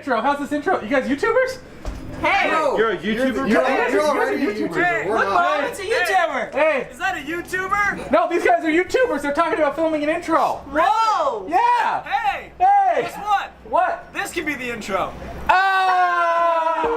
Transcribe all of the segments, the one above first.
intro. How's this intro? You guys YouTubers? Hey! No, You're a YouTuber? You're already a YouTuber. Hey, look, Mom, it's a YouTuber! Hey! Is that a YouTuber? No, these guys are YouTubers. They're talking about filming an intro. Whoa! Yeah! Hey! Hey! Guess what? What? This can be the intro. Ah!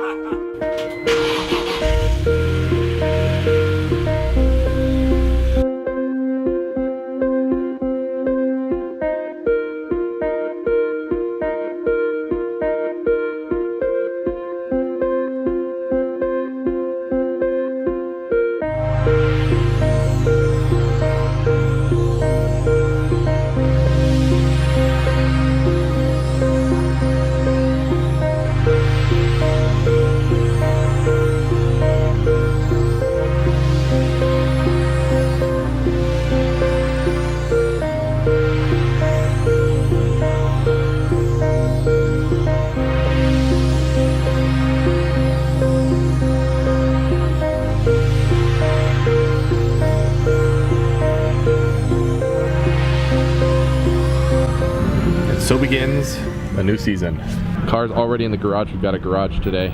So begins a new season. Car's already in the garage. We've got a garage today,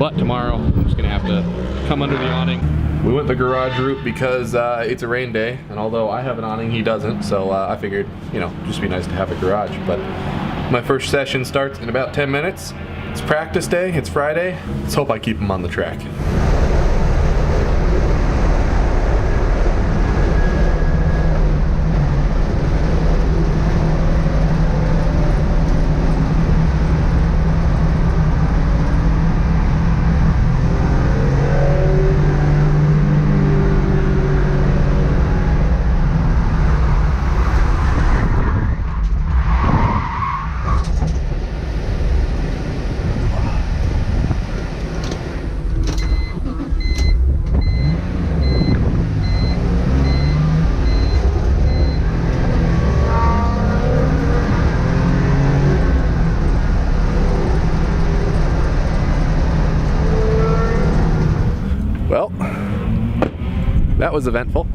but tomorrow I'm just gonna have to come under the awning. We went the garage route because it's a rain day, and although I have an awning, he doesn't, so I figured, you know, just be nice to have a garage. But my first session starts in about 10 minutes. It's practice day, it's Friday. Let's hope I keep him on the track. Well, that was eventful.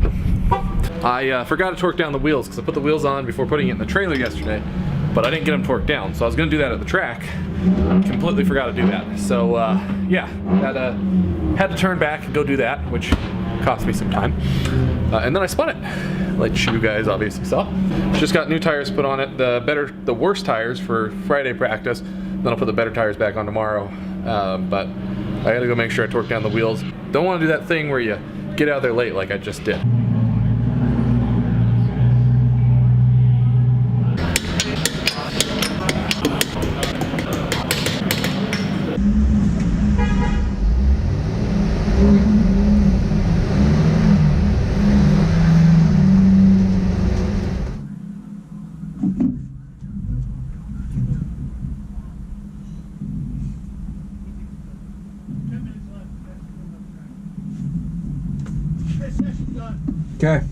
I forgot to torque down the wheels because I put the wheels on before putting it in the trailer yesterday, but I didn't get them torqued down, so I was going to do that at the track. Completely forgot to do that. So yeah, had to turn back and go do that, which cost me some time. And then I spun it, like you guys obviously saw. Just got new tires put on it, the worst tires for Friday practice. Then I'll put the better tires back on tomorrow. But I gotta go make sure I torque down the wheels. Don't want to do that thing where you get out there late like I just did. Okay.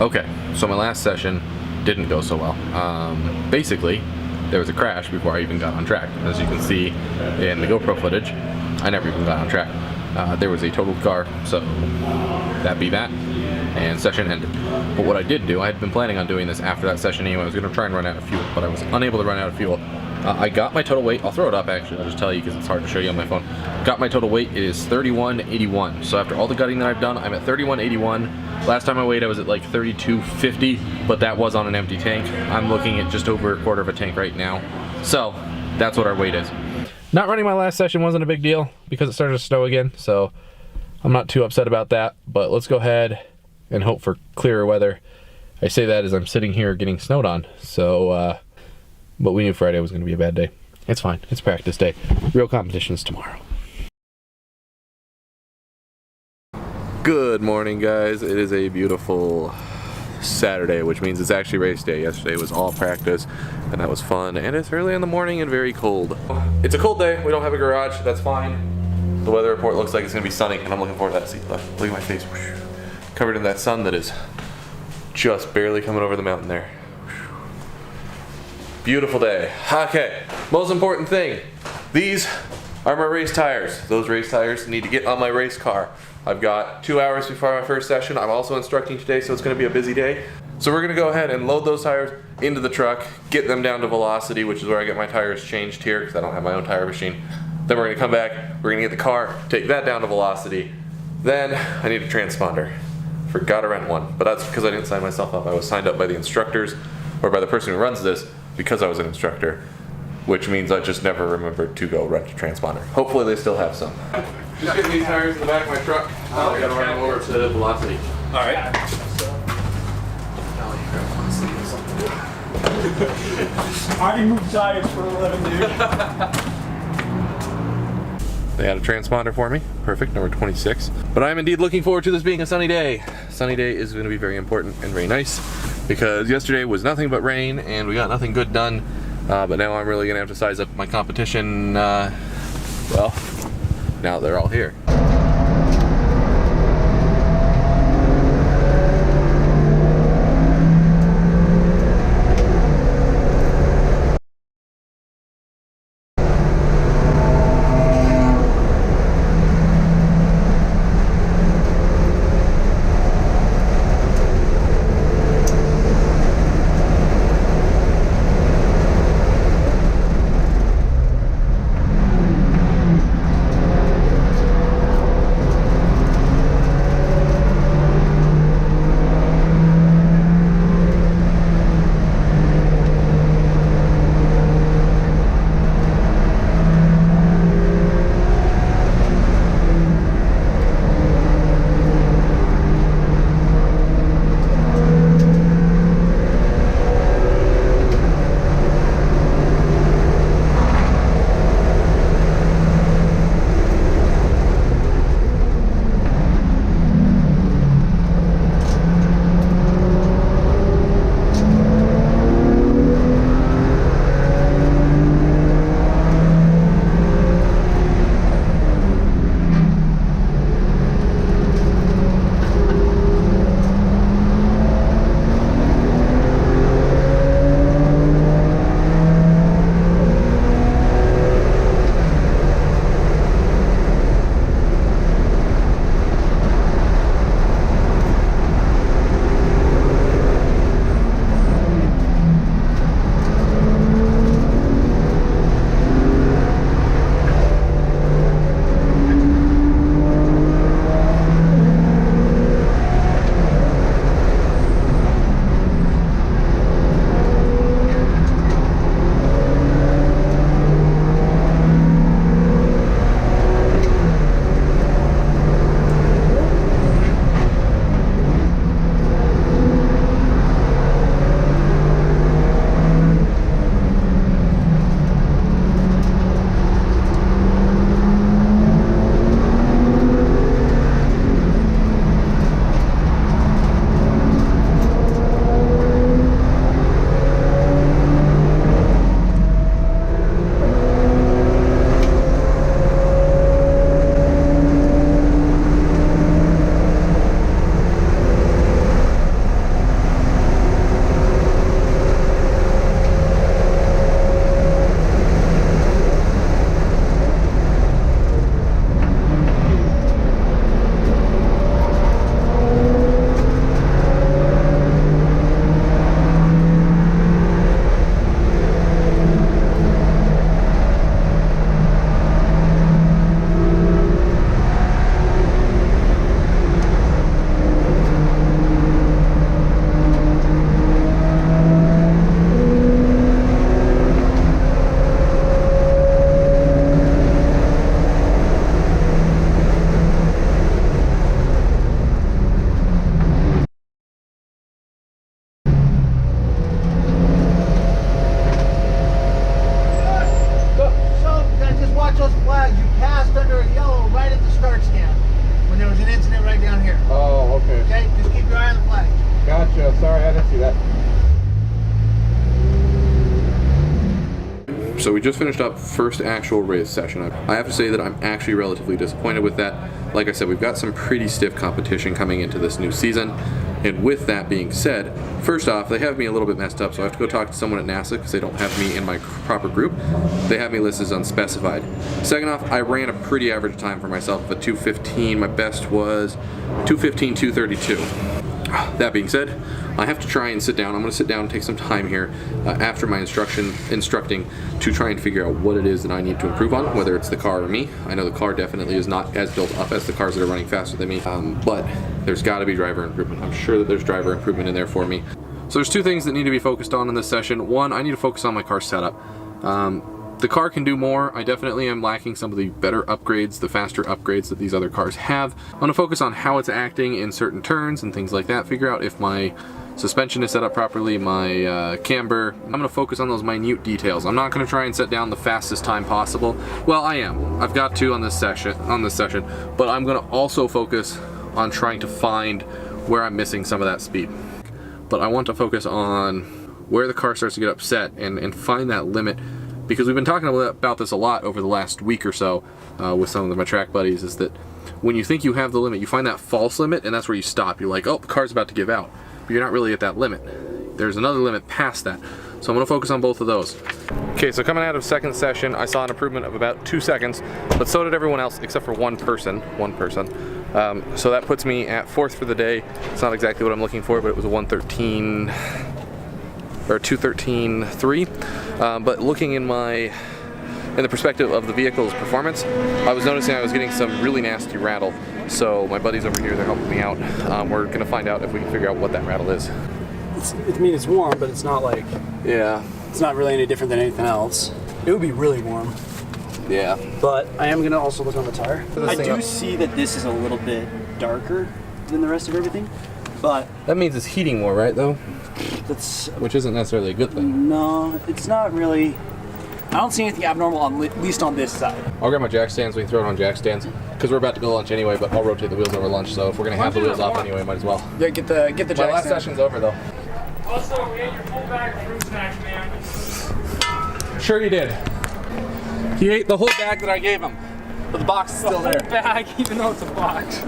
Okay, so my last session didn't go so well. Basically, there was a crash before I even got on track. As you can see in the GoPro footage, I never even got on track. There was a totaled car, so that be that, and session ended. But what I did do, I had been planning on doing this after that session anyway. I was going to try and run out of fuel, but I was unable to run out of fuel. I got my total weight. I'll throw it up actually, I'll just tell you because it's hard to show you on my phone. Got my total weight, it is 3181. So after all the gutting that I've done, I'm at 3181. Last time I weighed I was at like 3250, but that was on an empty tank. I'm looking at just over a quarter of a tank right now. So that's what our weight is. Not running my last session wasn't a big deal because it started to snow again, so I'm not too upset about that. But let's go ahead and hope for clearer weather. I say that as I'm sitting here getting snowed on. So, but we knew Friday was going to be a bad day. It's fine. It's practice day. Real competition's tomorrow. Good morning, guys. It is a beautiful Saturday, which means it's actually race day. Yesterday was all practice, and that was fun. And it's early in the morning and very cold. It's a cold day. We don't have a garage. That's fine. The weather report looks like it's gonna be sunny, and I'm looking forward to that. See, look at my face, covered in that sun that is just barely coming over the mountain there. Beautiful day. Okay, most important thing. These are my race tires. Those race tires need to get on my race car. I've got 2 hours before my first session. I'm also instructing today, so it's gonna be a busy day. So we're gonna go ahead and load those tires into the truck, get them down to velocity, which is where I get my tires changed here, because I don't have my own tire machine. Then we're gonna come back, we're gonna get the car, take that down to velocity. Then I need a transponder. Forgot to rent one, but that's because I didn't sign myself up. I was signed up by the instructors, or by the person who runs this, because I was an instructor, which means I just never remembered to go rent a transponder. Hopefully they still have some. Just getting these tires in the back of my truck. I gotta run them over to velocity. All right. I already moved tires for 11, dude. They had a transponder for me. Perfect, number 26. But I am indeed looking forward to this being a sunny day. Sunny day is going to be very important and very nice, because yesterday was nothing but rain and we got nothing good done. But now I'm really going to have to size up my competition, well, now they're all here. So we just finished up first actual race session. I have to say that I'm actually relatively disappointed with that. Like I said, we've got some pretty stiff competition coming into this new season. And with that being said, first off, they have me a little bit messed up, so I have to go talk to someone at NASA because they don't have me in my proper group. They have me listed as unspecified. Second off, I ran a pretty average time for myself of a 2:15. My best was 2:15, 2:32. That being said, I have to try and sit down. I'm going to sit down and take some time here after my instructing to try and figure out what it is that I need to improve on, whether it's the car or me. I know the car definitely is not as built up as the cars that are running faster than me, but there's got to be driver improvement. I'm sure that there's driver improvement in there for me. So there's two things that need to be focused on in this session. One, I need to focus on my car setup. The car can do more. I definitely am lacking some of the better upgrades, the faster upgrades that these other cars have. I want to focus on how it's acting in certain turns and things like that. Figure out if my suspension is set up properly, my camber. I'm going to focus on those minute details. I'm not going to try and set down the fastest time possible. Well, I am. I've got to on this session, but I'm going to also focus on trying to find where I'm missing some of that speed. But I want to focus on where the car starts to get upset and find that limit. Because we've been talking about this a lot over the last week or so with some of my track buddies, is that when you think you have the limit, you find that false limit, and that's where you stop. You're like, oh, the car's about to give out. But you're not really at that limit. There's another limit past that. So I'm going to focus on both of those. Okay, so coming out of second session, I saw an improvement of about 2 seconds, but so did everyone else except for one person. So that puts me at fourth for the day. It's not exactly what I'm looking for, but it was a 1:13 or 2:13.3. But looking in the perspective of the vehicle's performance, I was noticing I was getting some really nasty rattle. So my buddies over here, they're helping me out. We're gonna find out if we can figure out what that rattle is. I mean, it's warm, but it's not like, Yeah. it's not really any different than anything else. It would be really warm. Yeah. But I am gonna also look on the tire. I thing do up. see that this is a little bit darker than the rest of everything, but That means it's heating more, right, though? that's, Which isn't necessarily a good thing. no, it's not really. I don't see anything abnormal at least on this side. I'll grab my jack stands. We can throw it on jack stands because we're about to go to lunch anyway. But I'll rotate the wheels over lunch. So if we're gonna have the wheels off anyway, might as well. Yeah, get the My jack last stand. session's over though. Also, we ate your full bag of fruit snacks, man. Sure you did. He ate the whole bag that I gave him, but the box is still there. Bag, even though it's a box.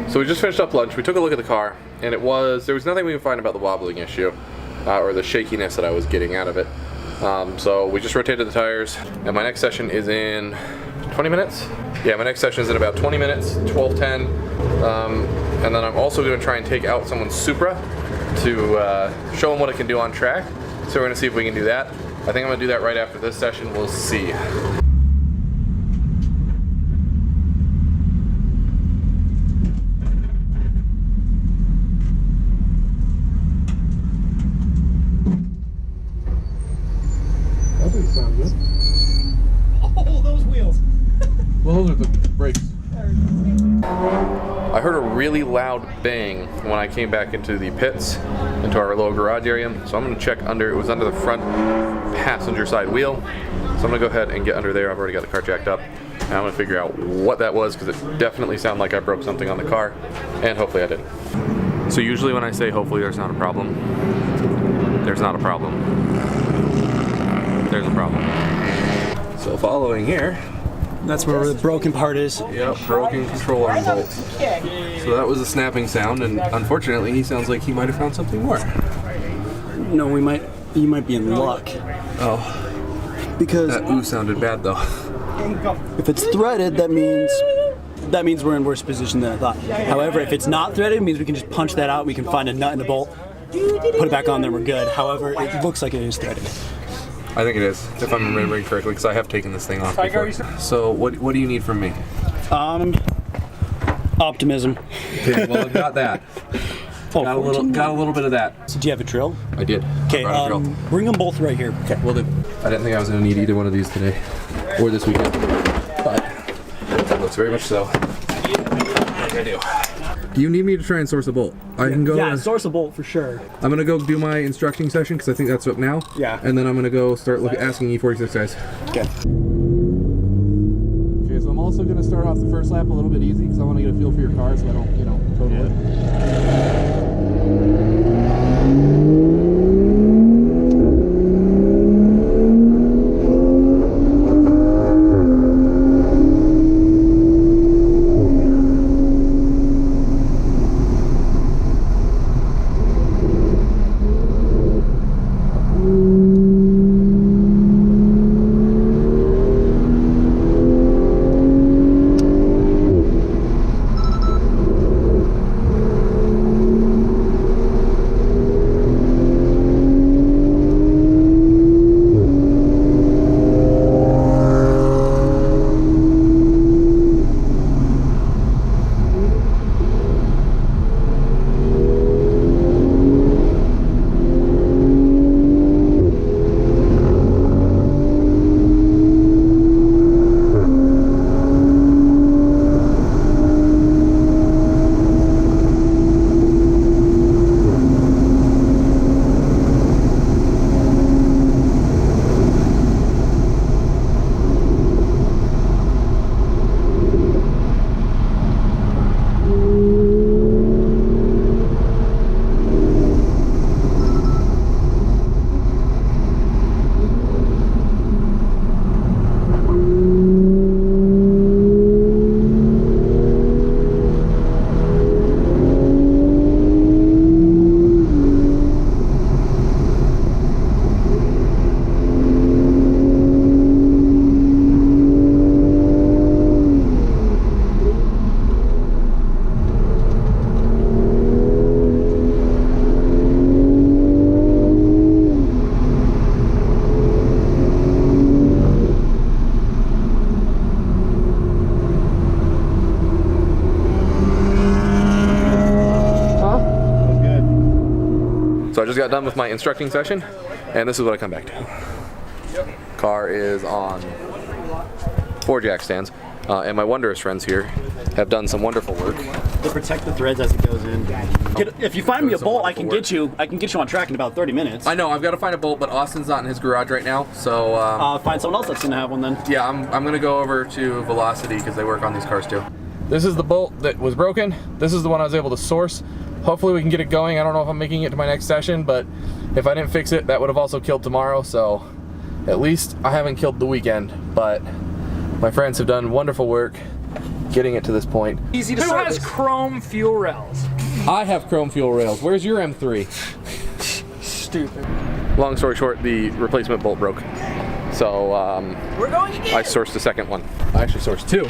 So we just finished up lunch. We took a look at the car, and there was nothing we could find about the wobbling issue or the shakiness that I was getting out of it. So we just rotated the tires, and my next session is in 20 minutes. Yeah, my next session is in about 20 minutes, 12:10, and then I'm also going to try and take out someone's Supra to show them what it can do on track. So we're going to see if we can do that. I think I'm going to do that right after this session. We'll see. That doesn't sound good. Oh, those wheels. Well, those are the brakes. I heard a really loud bang when I came back into the pits, into our little garage area. So I'm going to check under. It was under the front passenger side wheel. So I'm going to go ahead and get under there. I've already got the car jacked up. And I'm going to figure out what that was because it definitely sounded like I broke something on the car. And hopefully I didn't. So usually when I say hopefully there's not a problem, there's not a problem. There's a problem. So following here, That's where the broken part is. yep, broken control arm bolt. So that was a snapping sound, and unfortunately he sounds like he might have found something more. No, you might be in luck. Oh, Because that ooh sounded bad though. if it's threaded, that means we're in worse position than I thought. However, if it's not threaded, it means we can just punch that out, we can find a nut and a bolt, put it back on there, we're good. However, it looks like it is threaded. I think it is, if I'm remembering correctly, because I have taken this thing off before. So what do you need from me? Optimism. Okay, well I've got that. Oh, Got a little bit of that. So do you have a drill? I did. Okay, I brought a drill. bring them both right here. Okay. Well, I didn't think I was going to need either one of these today or this weekend, but it looks very much so. Like I do. Do you need me to try and source a bolt? I can go. Yeah, source a bolt for sure. I'm gonna go do my instructing session because I think that's up now. Yeah. And then I'm gonna go start asking E46 guys. Okay. Okay, so I'm also gonna start off the first lap a little bit easy because I want to get a feel for your car so I don't, total it. So I just got done with my instructing session, and this is what I come back to. Car is on 4 jack stands, and my Wannaberacer friends here have done some wonderful work. To protect the threads as it goes in. If you find me a bolt, I can get you on track in about 30 minutes. I know, I've got to find a bolt, but Austin's not in his garage right now, so find someone else that's gonna have one then. yeah, I'm gonna go over to Velocity because they work on these cars too. This is the bolt that was broken. This is the one I was able to source. Hopefully we can get it going. I don't know if I'm making it to my next session, but if I didn't fix it, that would have also killed tomorrow, so at least I haven't killed the weekend, but my friends have done wonderful work getting it to this point. Easy to Who service. Has chrome fuel rails? I have chrome fuel rails. Where's your M3? Stupid. Long story short, the replacement bolt broke. So we're going again. I sourced the second one. I actually sourced 2.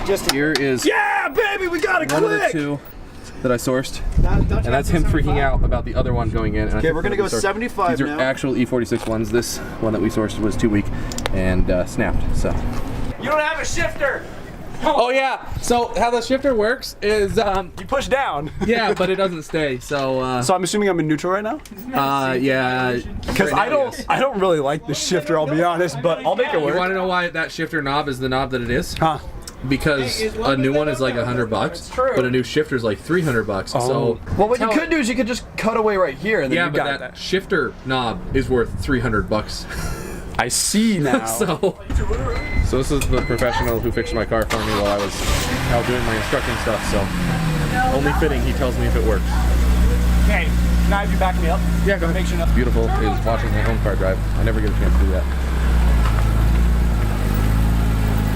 Just here is yeah, baby, we got it. One of the 2 that I sourced, and that's him freaking out about the other one going in. Okay, we're gonna go 75 now. These are actual E46 ones. This one that we sourced was too weak and snapped. So you don't have a shifter. Oh yeah. So how the shifter works is you push down. Yeah, but it doesn't stay. So so I'm assuming I'm in neutral right now. Yeah. Because I don't really like the shifter. I'll be honest, but I'll make it work. You want to know why that shifter knob is the knob that it is? Huh? Because a new one is like $100, but a new shifter is like $300. Oh. So well, what you could do is you could just cut away right here, and then yeah, you but got that shifter knob is worth $300. I see now. So this is the professional who fixed my car for me while I was out doing my instructing stuff. So only fitting he tells me if it works. Okay, can I have you back me up? Yeah, go ahead. Make sure What's beautiful is watching my own car drive. I never get a chance to do that.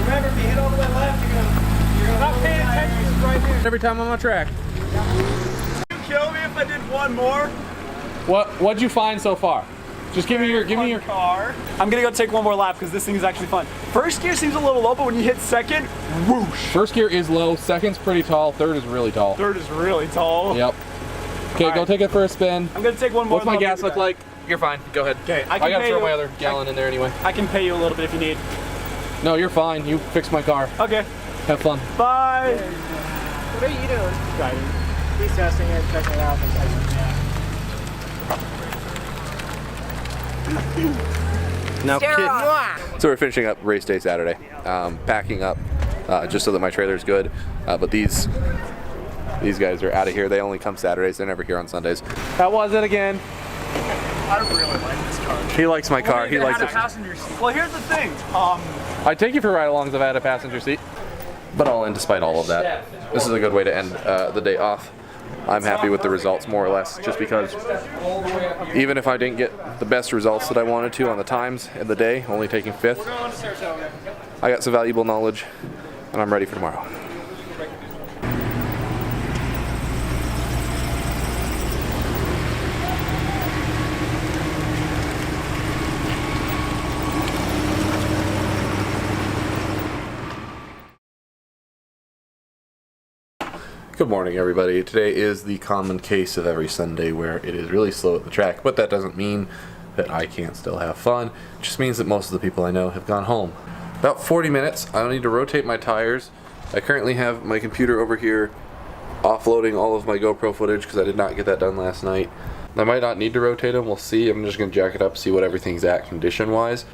Remember, if you hit all the way left, you're gonna not paying attention right here. Every time I'm on track. Would you kill me if I did one more? What'd you find so far? Just give me your car. I'm gonna go take one more lap because this thing is actually fun. First gear seems a little low, but when you hit second, whoosh. First gear is low, second's pretty tall, third is really tall. Third is really tall. Yep. Okay, go take it for a spin. I'm gonna take one more. What's my gas look like? You're fine. Go ahead. Okay, I gotta throw my other gallon in there anyway. I can pay you a little bit if you need. No, you're fine. You fixed my car. Okay. Have fun. Bye. What are you doing? Driving. He's testing it, checking it out. Now, so we're finishing up race day Saturday, packing up just so that my trailer is good. But these guys are out of here. They only come Saturdays. They're never here on Sundays. That was it again. I really like this car. He likes my car. He likes it. Passenger seat. Well, here's the thing. I'd take you for ride-alongs if I had a passenger seat. But all in, despite all of that, this is a good way to end the day off. I'm happy with the results, more or less, just because even if I didn't get the best results that I wanted to on the times in the day, only taking 5th, I got some valuable knowledge, and I'm ready for tomorrow. Good morning, everybody. Today is the common case of every Sunday where it is really slow at the track, but that doesn't mean that I can't still have fun. It just means that most of the people I know have gone home. About 40 minutes, I need to rotate my tires. I currently have my computer over here offloading all of my GoPro footage because I did not get that done last night. I might not need to rotate them, we'll see. I'm just going to jack it up, see what everything's at condition-wise.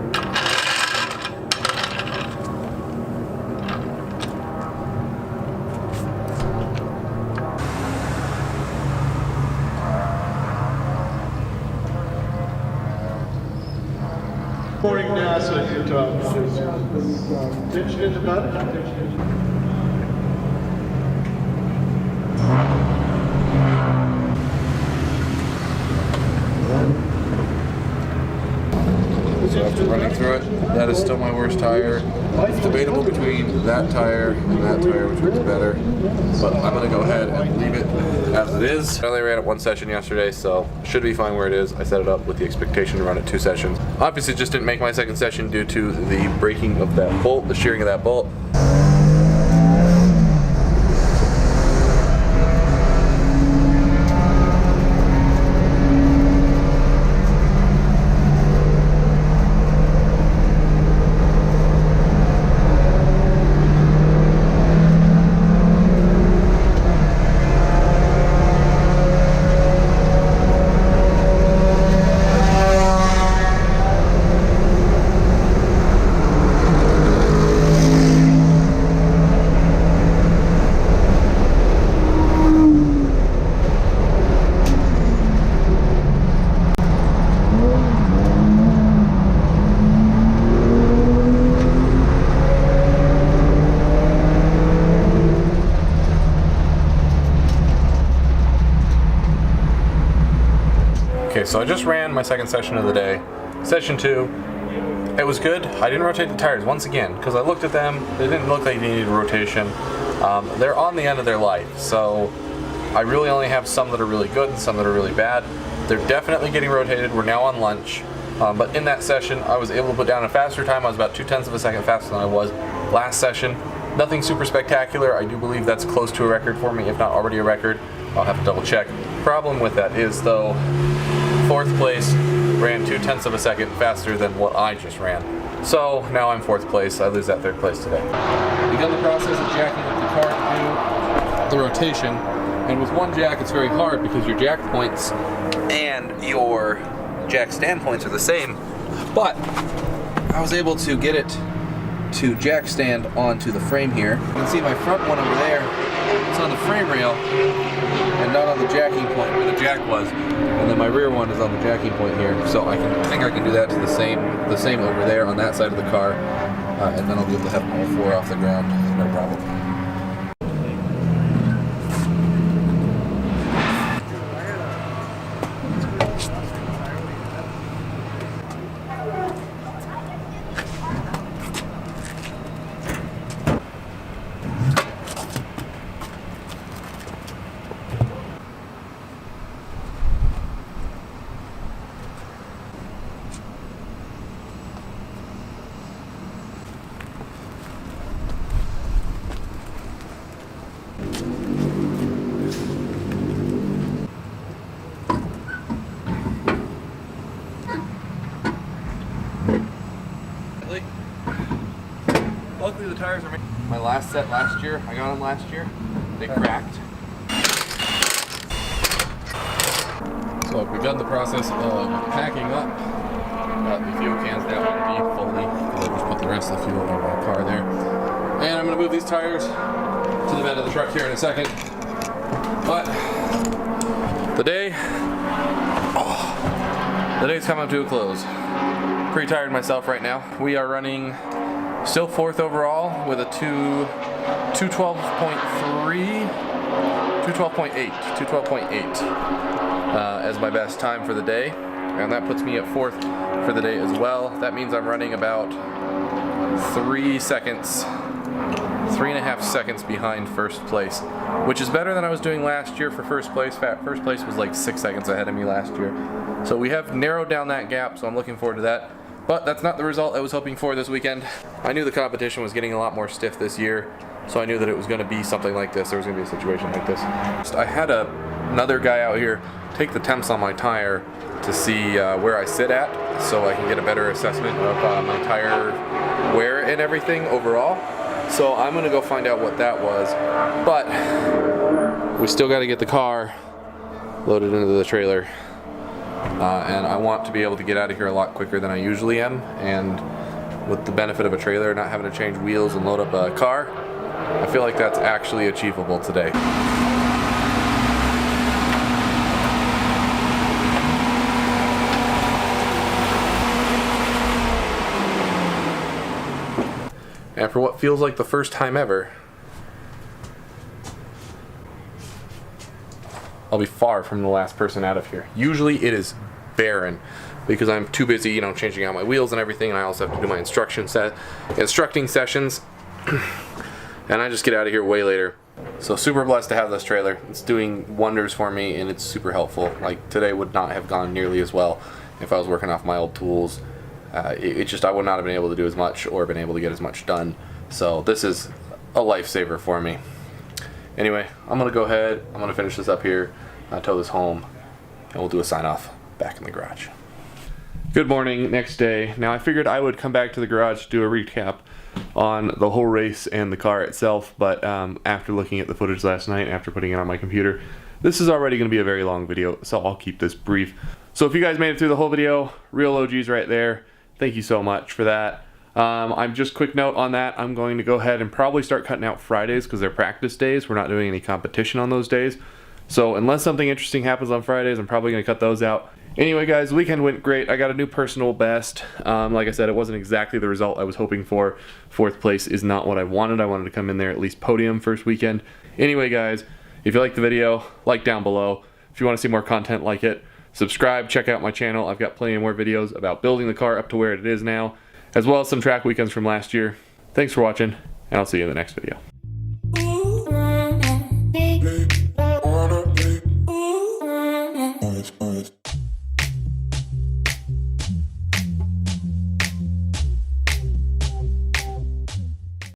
Reporting NASA Utah. Ditched in the mud. So after running through it, that is still my worst tire. It's debatable between that tire and that tire, which one's better. But I'm going to go ahead and leave it as it is. I only ran it 1 session yesterday, so should be fine where it is. I set it up with the expectation to run it 2 sessions. Obviously just didn't make my second session due to the breaking of that bolt, the shearing of that bolt. so I just ran my second session of the day. Session 2, it was good. I didn't rotate the tires once again because I looked at them. They didn't look like they needed rotation. They're on the end of their life, so I really only have some that are really good and some that are really bad. They're definitely getting rotated. We're now on lunch. But in that session, I was able to put down a faster time. I was about 0.2 of a second faster than I was last session. Nothing super spectacular. I do believe that's close to a record for me, if not already a record. I'll have to double check. Problem with that is, though, 4th place ran 0.2 of a second faster than what I just ran. So now I'm 4th place. I lose that 3rd place today. Begun the process of jacking up the car to do the rotation. And with one jack, it's very hard because your jack points and your jack stand points are the same. But I was able to get it to jack stand onto the frame here. You can see my front one over there. It's on the frame rail and not on the jacking point where the jack was. And then my rear one is on the jacking point here. So I think I can do that to the same over there on that side of the car. And then I'll be able to have all 4 off the ground, no problem. Luckily the tires are my last set last year. I got them last year. They cracked. So I've begun the process of packing up. The fuel cans now empty fully. I'll just put the rest of the fuel in my car there. And I'm going to move these tires to the bed of the truck here in a second. But the day's coming up to a close. Pretty tired myself right now. We are running still 4th overall with a 212.8 as my best time for the day, and that puts me at 4th for the day as well. That means I'm running about 3.5 seconds behind 1st place, which is better than I was doing last year for 1st place. First place was like 6 seconds ahead of me last year. So we have narrowed down that gap, so I'm looking forward to that. But that's not the result I was hoping for this weekend. I knew the competition was getting a lot more stiff this year, so I knew that it was going to be something like this. There was going to be a situation like this. I had another guy out here take the temps on my tire to see where I sit at, so I can get a better assessment of my tire wear and everything overall. So I'm going to go find out what that was. But we still got to get the car loaded into the trailer. And I want to be able to get out of here a lot quicker than I usually am, and with the benefit of a trailer, not having to change wheels and load up a car, I feel like that's actually achievable today. And for what feels like the first time ever, I'll be far from the last person out of here. Usually it is barren because I'm too busy, changing out my wheels and everything, and I also have to do my instructing sessions, and I just get out of here way later. So super blessed to have this trailer. It's doing wonders for me, and it's super helpful. Like today would not have gone nearly as well if I was working off my old tools. I would not have been able to do as much or been able to get as much done. So this is a lifesaver for me. Anyway, I'm going to go ahead, I'm going to finish this up here, tow this home, and we'll do a sign-off back in the garage. Good morning, next day. Now I figured I would come back to the garage to do a recap on the whole race and the car itself, but after looking at the footage last night, after putting it on my computer, this is already going to be a very long video, so I'll keep this brief. So if you guys made it through the whole video, real OGs right there, thank you so much for that. I'm just quick note on that. I'm going to go ahead and probably start cutting out Fridays because they're practice days. We're not doing any competition on those days. So unless something interesting happens on Fridays, I'm probably going to cut those out. Anyway, guys, the weekend went great. I got a new personal best. Like I said, it wasn't exactly the result I was hoping for. 4th place is not what I wanted. I wanted to come in there at least podium first weekend. Anyway, guys, if you liked the video, like down below. If you want to see more content like it, subscribe, check out my channel. I've got plenty more videos about building the car up to where it is now, as well as some track weekends from last year. Thanks for watching, and I'll see you in the next video.